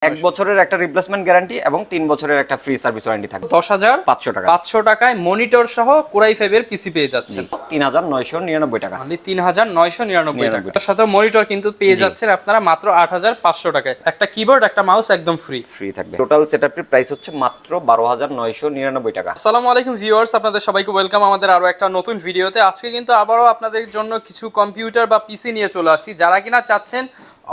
1 বছরের একটা replacement guarantee এবং 3 বছরের একটা ফ্রি সার্ভিস ওয়ারেন্টি থাকবে। 10,500 টাকা 500 টাকায় মনিটর সহ কোরাই 5 এর পিসি পেয়ে যাচ্ছেন 3999 টাকা। অনলি 3999 টাকা। তার সাথে মনিটর কিন্তু পেয়ে যাচ্ছেন আপনারা মাত্র 8500 টাকায়। একটা কিবোর্ড একটা মাউস একদম ফ্রি থাকবে। টোটাল সেটআপটির প্রাইস হচ্ছে মাত্র 12999 টাকা। আসসালামু আলাইকুম ভিউয়ার্স, আপনাদের সবাইকে ওয়েলকাম আমাদের আরো একটা নতুন ভিডিওতে। আজকে কিন্তু আবারও আপনাদের জন্য কিছু কম্পিউটার বা পিসি নিয়ে চলে আসছি। যারা কিনা চাচ্ছেন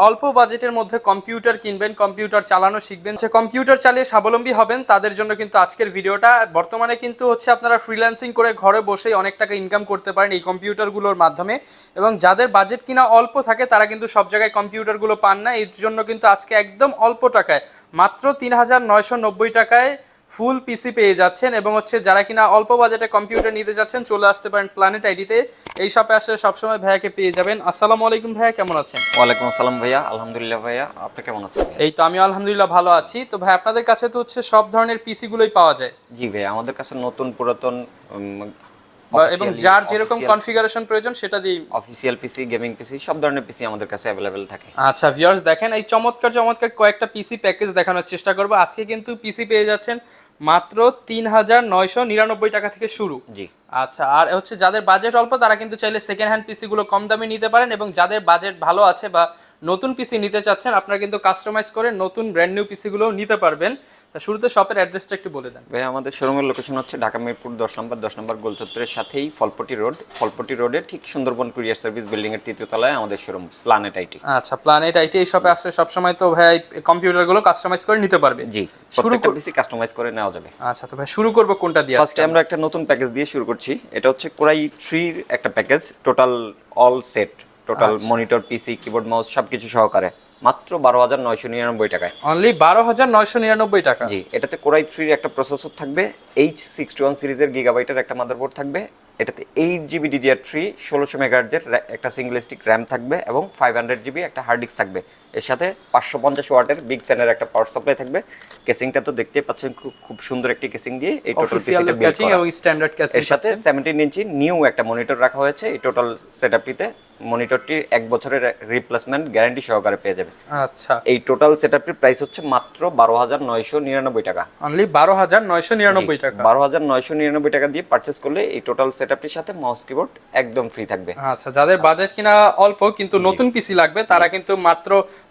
অল্প বাজেটের মধ্যে কম্পিউটার কিনবেন, কম্পিউটার চালানো শিখবেন, সে কম্পিউটার চালিয়ে স্বাবলম্বী হবেন, তাদের জন্য কিন্তু আজকের ভিডিওটা। বর্তমানে কিন্তু হচ্ছে আপনারা ফ্রিল্যান্সিং করে ঘরে বসেই অনেক টাকা ইনকাম করতে পারেন এই কম্পিউটারগুলোর মাধ্যমে, এবং যাদের বাজেট কিনা অল্প থাকে তারা কিন্তু সব জায়গায় কম্পিউটারগুলো পান না। এর জন্য কিন্তু আজকে একদম অল্প টাকায় মাত্র 3990 টাকায় ফুল পিসি পেয়ে যাচ্ছেন। এবং হচ্ছে যারা কিনা অল্প বাজেটে কম্পিউটার নিতে যাচ্ছেন চলে আসতে পারেন প্ল্যানেট আইডিতে। এই শপে আসলে সবসময় ভাইয়াকে পেয়ে যাবেন। আসসালামু আলাইকুম ভাইয়া, কেমন আছেন? ওয়ালাইকুম আসসালাম ভাইয়া, আলহামদুলিল্লাহ ভাইয়া, আপনি কেমন আছেন? এই তো আমি আলহামদুলিল্লাহ ভালো আছি। তো ভাই আপনাদের কাছে তো হচ্ছে সব ধরনের পিসি গুলোই পাওয়া যায়? জি ভাইয়া, আমাদের কাছে নতুন পুরাতন এবং যার যেরকম কনফিগারেশন প্রয়োজন সেটা দিয়ে অফিশিয়াল পিসি, গেমিং পিসি, সব ধরনের পিসি আমাদের কাছে अवेलेबल থাকে। আচ্ছা ভিউয়ার্স, দেখেন এই চমৎকার চমৎকার কয়েকটা পিসি প্যাকেজ দেখানোর চেষ্টা করব আজকে। কিন্তু পিসি পেয়ে যাচ্ছেন মাত্র 3999 টাকা থেকে শুরু। জি আচ্ছা, আর হচ্ছে যাদের বাজেট অল্প তারা কিন্তু চাইলে সেকেন্ড হ্যান্ড পিসি গুলো কম দামে নিতে পারেন, এবং যাদের বাজেট ভালো আছে বা নতুন পিসি নিতে চাচ্ছেন আপনারা কিন্তু কাস্টমাইজ করে নতুন ব্র্যান্ড নিউ পিসি গুলো নিতে পারবেন। শুরুতে শপের অ্যাড্রেসটা একটু বলে দেন ভাই। আমাদের শোরুমের লোকেশন হচ্ছে ঢাকা মিরপুর 10 নম্বর গোল চত্বরের সাথেই ফলপটি রোডে ঠিক সুন্দরবন কুরিয়ার সার্ভিস বিল্ডিং এর 3য় তলায় আমাদের শোরুম প্ল্যানেট আইটি। আচ্ছা, প্ল্যানেট আইটি এই শপে আসলে সব সময় তো ভাই কম্পিউটার গুলো কাস্টমাইজ করে নিতে পারবে। জি, প্রত্যেকটা পিসি কাস্টমাইজ করে নেওয়া যাবে। আচ্ছা, তো ভাই শুরু করব কোনটা দিয়ে? ফার্স্টে আমরা একটা নতুন প্যাকেজ দিয়ে শুরু করছি। এটা হচ্ছে কোরাই 3 এর একটা package, total all set, total monitor, PC, keyboard, mouse সবকিছু সহকারে মাত্র 12999 টাকায়। অনলি 12999 টাকা। জি, এটাতে কোরাই 3 এর একটা প্রসেসর থাকবে, H61 সিরিজের গিগাবাইটের একটা মাদারবোর্ড থাকবে, এটাতে 8GB DDR3 1600 মেগাহার্টজের একটা সিঙ্গেল স্টিক র্যাম থাকবে এবং 500GB একটা হার্ড ডিস্ক থাকবে। এর সাথে 550 ওয়াটের বিগ ফ্যানের একটা পাওয়ার সাপ্লাই থাকবে। কেসিংটা তো দেখতে পাচ্ছেন, খুব সুন্দর একটি কেসিং দিয়ে এই টোটাল পিসিটা বিল্ড করা এবং স্ট্যান্ডার্ড কেসিং। এর সাথে 17 ইঞ্চি নিউ একটা মনিটর রাখা হয়েছে এই টোটাল সেটআপটিতে। মনিটরটি 1 বছরের রিপ্লেসমেন্ট গ্যারান্টি সহকারে পেয়ে যাবে। আচ্ছা, এই টোটাল সেটআপটির প্রাইস হচ্ছে মাত্র 12999 টাকা। অনলি 12999 টাকা। 12999 টাকা দিয়ে পারচেজ করলে এই টোটাল সেটআপটির সাথে মাউস কিবোর্ড একদম ফ্রি থাকবে। আচ্ছা, যাদের বাজেট কিনা অল্প কিন্তু নতুন পিসি লাগবে তারা কিন্তু মাত্র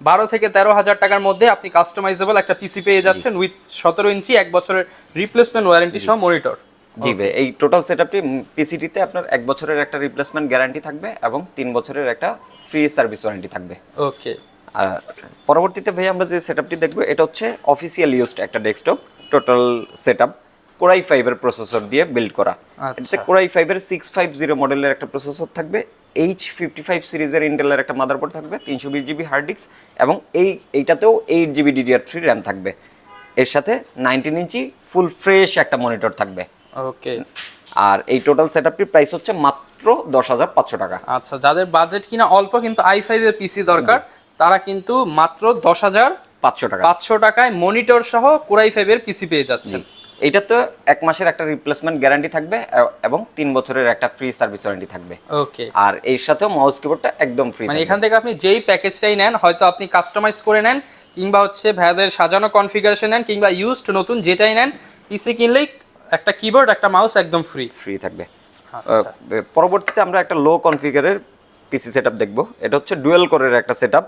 12 থেকে 13,000 টাকার মধ্যে আপনি কাস্টমাইজেবল একটা পিসি পেয়ে যাচ্ছেন উইথ 17 ইঞ্চি 1 বছরের রিপ্লেসমেন্ট ওয়ারেন্টি সহ মনিটর। জি ভাই, এই টোটাল সেটআপটি পিসিটিতে আপনার 1 বছরের একটা রিপ্লেসমেন্ট গ্যারান্টি থাকবে এবং 3 বছরের একটা ফ্রি সার্ভিস ওয়ারেন্টি থাকবে। ওকে, আর পরবর্তীতে ভাই আমরা যে সেটআপটি দেখব এটা হচ্ছে অফিশিয়াল ইউজড একটা ডেস্কটপ টোটাল সেটআপ, কোরাই 5 এর প্রসেসর দিয়ে বিল্ড করা। এটাতে কোরাই 5 এর 650 মডেলের একটা প্রসেসর থাকবে, H55 সিরিজের ইন্টেলের একটা মাদারবোর্ড থাকবে, 320GB হার্ড ডিস্ক এবং এইটাতেও 8GB DDR3 র্যাম থাকবে। এর সাথে 19 ইঞ্চি ফুল ফ্রেশ একটা মনিটর থাকবে। ওকে, আর এই টোটাল সেটআপটির প্রাইস হচ্ছে মাত্র 10500 টাকা। আচ্ছা, যাদের বাজেট কিনা অল্প কিন্তু i5 এর পিসি দরকার তারা কিন্তু মাত্র 10500 টাকা 500 টাকায় মনিটর সহ কোরাই 5 এর পিসি পেয়ে যাচ্ছেন। এটা তো 1 মাসের একটা রিপ্লেসমেন্ট গ্যারান্টি থাকবে এবং 3 বছরের একটা ফ্রি সার্ভিস ওয়ারেন্টি থাকবে। ওকে, আর এর সাথেও মাউস কিবোর্ডটা একদম ফ্রি। মানে এখান থেকে আপনি যেই প্যাকেজটাই নেন, হয়তো আপনি কাস্টমাইজ করে নেন কিংবা হচ্ছে ভাইদের সাজানো কনফিগারেশন নেন কিংবা ইউজড নতুন যেটাই নেন, পিসি কিনলেই একটা কিবোর্ড একটা মাউস একদম ফ্রি থাকবে। পরবর্তীতে আমরা একটা লো কনফিগারের পিসি সেটআপ দেখব। এটা হচ্ছে ডুয়েল কোরের একটা সেটআপ।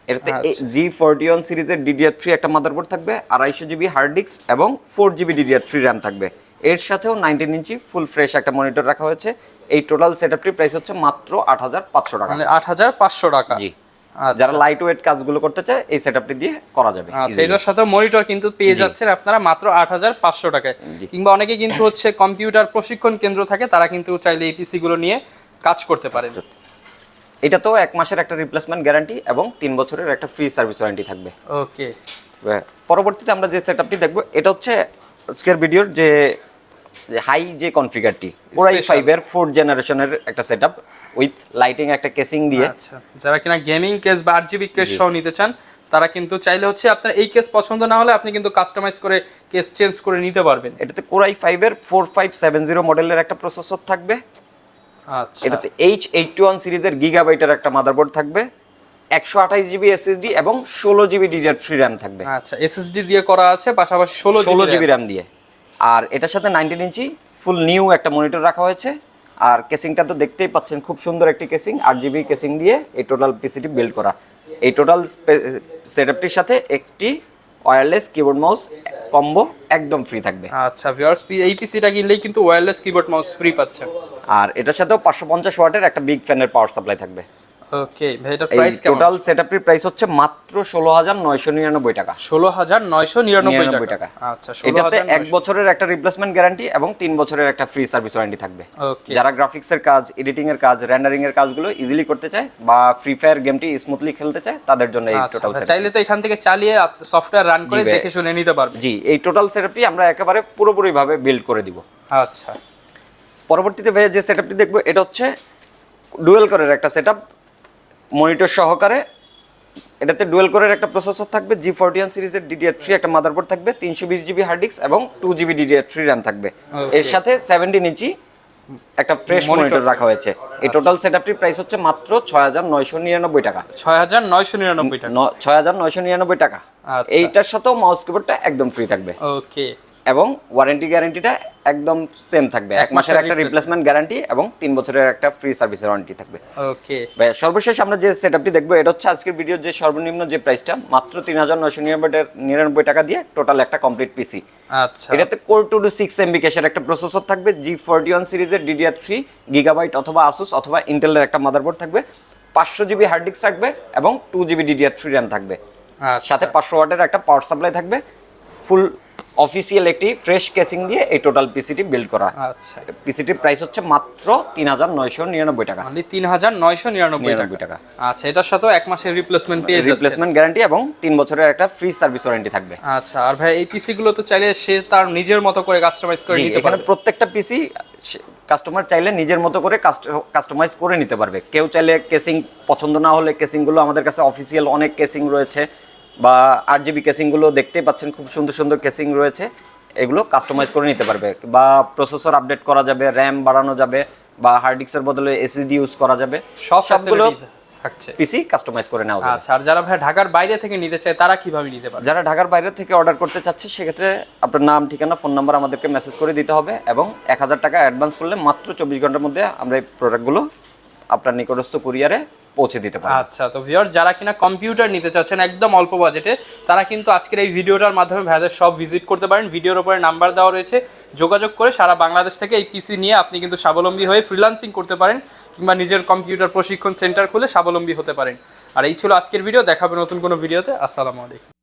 এটাতে G41 সিরিজের DDR3 একটা মাদারবোর্ড থাকবে, 250GB হার্ড ডিস্ক এবং 4GB DDR3 র্যাম থাকবে। এর সাথেও 19 ইঞ্চি ফুল ফ্রেশ একটা মনিটর রাখা হয়েছে। এই টোটাল সেটআপটির প্রাইস হচ্ছে মাত্র 8500 টাকা। মানে 8500 টাকা। জি, যারা লাইট ওয়েট কাজগুলো করতে চায় এই সেটআপটি দিয়ে করা যাবে। আচ্ছা, এটার সাথে মনিটর কিন্তু পেয়ে যাচ্ছেন আপনারা মাত্র 8500 টাকায়। কিংবা অনেকে কিন্তু হচ্ছে কম্পিউটার প্রশিক্ষণ কেন্দ্র থাকে, তারা কিন্তু চাইলে এই পিসি গুলো নিয়ে কাজ করতে পারেন। এটা তো 1 মাসের একটা রিপ্লেসমেন্ট গ্যারান্টি এবং 3 বছরের একটা ফ্রি সার্ভিস ওয়ারেন্টি থাকবে। ওকে, পরবর্তীতে আমরা যে সেটআপটি দেখব এটা হচ্ছে আজকের ভিডিওর যে হাই যে কনফিগারটি, কোরাই 5 এর 4th জেনারেশনের একটা সেটআপ উইথ লাইটিং একটা কেসিং দিয়ে। আচ্ছা, যারা কিনা গেমিং কেস বা RGB কেস সহ নিতে চান তারা কিন্তু চাইলে হচ্ছে আপনার এই কেস পছন্দ না হলে আপনি কিন্তু কাস্টমাইজ করে কেস চেঞ্জ করে নিতে পারবেন। এটাতে কোরাই 5 এর 4570 মডেলের একটা প্রসেসর থাকবে। আচ্ছা, এটাতে H81 সিরিজের গিগাবাইটের একটা মাদারবোর্ড থাকবে 128 জিবি এসএসডি এবং 16 জিবি DDR3 র্যাম থাকবে। আচ্ছা, এসএসডি দিয়ে করা আছে, পাশাপাশি 16 জিবি র্যাম দিয়ে। আর এটার সাথে 19 ইঞ্চি ফুল নিউ একটা মনিটর রাখা হয়েছে। আর কেসিংটা তো দেখতেই পাচ্ছেন, খুব সুন্দর একটি কেসিং, 8 জিবি কেসিং দিয়ে এই টোটাল পিসিটি বিল্ড করা। এই টোটাল সেটআপটির সাথে একটি ওয়্যারলেস কিবোর্ড মাউস কম্বো একদম ফ্রি থাকবে। আচ্ছা ভিউয়ার্স, এই পিসিটা কিনলেই কিন্তু ওয়্যারলেস কিবোর্ড মাউস ফ্রি পাচ্ছেন। আর এটার সাথেও 550 ওয়াটের একটা বিগ ফ্যানের পাওয়ার সাপ্লাই থাকবে। ওকে ভাই, এটার প্রাইস কেমন? টোটাল সেটআপটির প্রাইস হচ্ছে মাত্র 16999 টাকা। 16999 টাকা। আচ্ছা, এটাতে 1 বছরের একটা রিপ্লেসমেন্ট গ্যারান্টি এবং 3 বছরের একটা ফ্রি সার্ভিস ওয়ারেন্টি থাকবে। যারা গ্রাফিক্সের কাজ, এডিটিং এর কাজ, রেন্ডারিং এর কাজগুলো ইজিলি করতে চায় বা ফ্রি ফায়ার গেমটি স্মুথলি খেলতে চায়, তাদের জন্য এই টোটাল সেটআপ। চাইলে তো এখান থেকে চালিয়ে সফটওয়্যার রান করে দেখে শুনে নিতে পারবে। জি, এই টোটাল সেটআপটি আমরা একেবারে পুরোপুরি ভাবে বিল্ড করে দিব। আচ্ছা, পরবর্তীতে ভাই যে সেটআপটি দেখবো এটা হচ্ছে ডুয়েল কোরের একটা সেটআপ, মনিটর সহকারে। এটাতে ডুয়েল কোরের একটা প্রসেসর থাকবে, G41 সিরিজের DDR3 একটা মাদারবোর্ড থাকবে, 320 জিবি হার্ড ডিস্ক এবং 2 জিবি DDR3 র্যাম থাকবে। এর সাথে 17 ইঞ্চি একটা ফ্রেশ মনিটর রাখা হয়েছে। এই টোটাল সেটআপটির প্রাইস হচ্ছে মাত্র 6999 টাকা। 6999 টাকা। 6999 টাকা। এইটার সাথেও মাউস কিবোর্ডটা একদম ফ্রি থাকবে। ওকে। এবং ওয়ারেন্টি গ্যারান্টিটা একদম সেম থাকবে, 1 মাসের একটা রিপ্লেসমেন্ট গ্যারান্টি এবং 3 বছরের একটা ফ্রি সার্ভিসের ওয়ারেন্টি থাকবে। ওকে ভাই, সর্বশেষ আমরা যে সেটআপটি দেখবো এটা হচ্ছে আজকের ভিডিওর যে সর্বনিম্ন যে প্রাইসটা, মাত্র 3999 টাকা দিয়ে টোটাল একটা কমপ্লিট পিসি। আচ্ছা, এটাতে কোর 2 টু 6 MB ক্যাশের একটা প্রসেসর থাকবে, G41 সিরিজের DDR3 গিগাবাইট অথবা আসুস অথবা ইন্টেলের একটা মাদারবোর্ড থাকবে, 500 জিবি হার্ড ডিস্ক থাকবে এবং 2 জিবি DDR3 র্যাম থাকবে। সাথে 500 ওয়াটের একটা পাওয়ার সাপ্লাই থাকবে। ফুল অফিসিয়াল একটি ফ্রেশ কেসিং দিয়ে এই টোটাল পিসিটি বিল্ড করা। আচ্ছা, পিসিটির প্রাইস হচ্ছে মাত্র 3999 টাকা। মানে 3999 টাকা। আচ্ছা, এটার সাথেও 1 মাসের রিপ্লেসমেন্ট পেয়ে যাচ্ছে, রিপ্লেসমেন্ট গ্যারান্টি এবং 3 বছরের একটা ফ্রি সার্ভিস ওয়ারেন্টি থাকবে। আচ্ছা, আর ভাই এই পিসি গুলো তো চাইলে সে তার নিজের মতো করে কাস্টমাইজ করে নিতে পারবে। এখানে প্রত্যেকটা পিসি কাস্টমার চাইলে নিজের মতো করে কাস্টমাইজ করে নিতে পারবে। কেউ চাইলে কেসিং পছন্দ না হলে, কেসিংগুলো আমাদের কাছে অফিসিয়াল অনেক কেসিং রয়েছে, বা 8 জিবি কেসিংগুলো দেখতেই পাচ্ছেন, খুব সুন্দর সুন্দর কেসিং রয়েছে, এগুলো কাস্টমাইজ করে নিতে পারবে। বা প্রসেসর আপডেট করা যাবে, র্যাম বাড়ানো যাবে, বা হার্ড ডিস্কের বদলে এসএসডি ইউজ করা যাবে, সবগুলো থাকছে। পিসি কাস্টমাইজ করে নেওয়া যাবে। আচ্ছা, আর যারা ভাই ঢাকার বাইরে থেকে নিতে চায় তারা কিভাবে নিতে পারবে? যারা ঢাকার বাইরে থেকে অর্ডার করতে চাচ্ছে, সেক্ষেত্রে আপনার নাম, ঠিকানা, ফোন নাম্বার আমাদেরকে মেসেজ করে দিতে হবে এবং 1000 টাকা অ্যাডভান্স করলে মাত্র 24 ঘন্টার মধ্যে আমরা এই প্রোডাক্টগুলো আপনার নিকটস্থ কুরিয়ারে পৌঁছে দিতে পারি। আচ্ছা, তো ভিউয়ার যারা কিনা কম্পিউটার নিতে চাচ্ছেন একদম অল্প বাজেটে, তারা কিন্তু আজকের এই ভিডিওটার মাধ্যমে ভাইদের সব ভিজিট করতে পারেন। ভিডিওর উপরে নাম্বার দেওয়া রয়েছে, যোগাযোগ করে সারা বাংলাদেশ থেকে এই পিসি নিয়ে আপনি কিন্তু স্বাবলম্বী হয়ে ফ্রিল্যান্সিং করতে পারেন, কিংবা নিজের কম্পিউটার প্রশিক্ষণ সেন্টার খুলে স্বাবলম্বী হতে পারেন। আর এই ছিল আজকের ভিডিও, দেখাবে নতুন কোনো ভিডিওতে। আসসালামু আলাইকুম।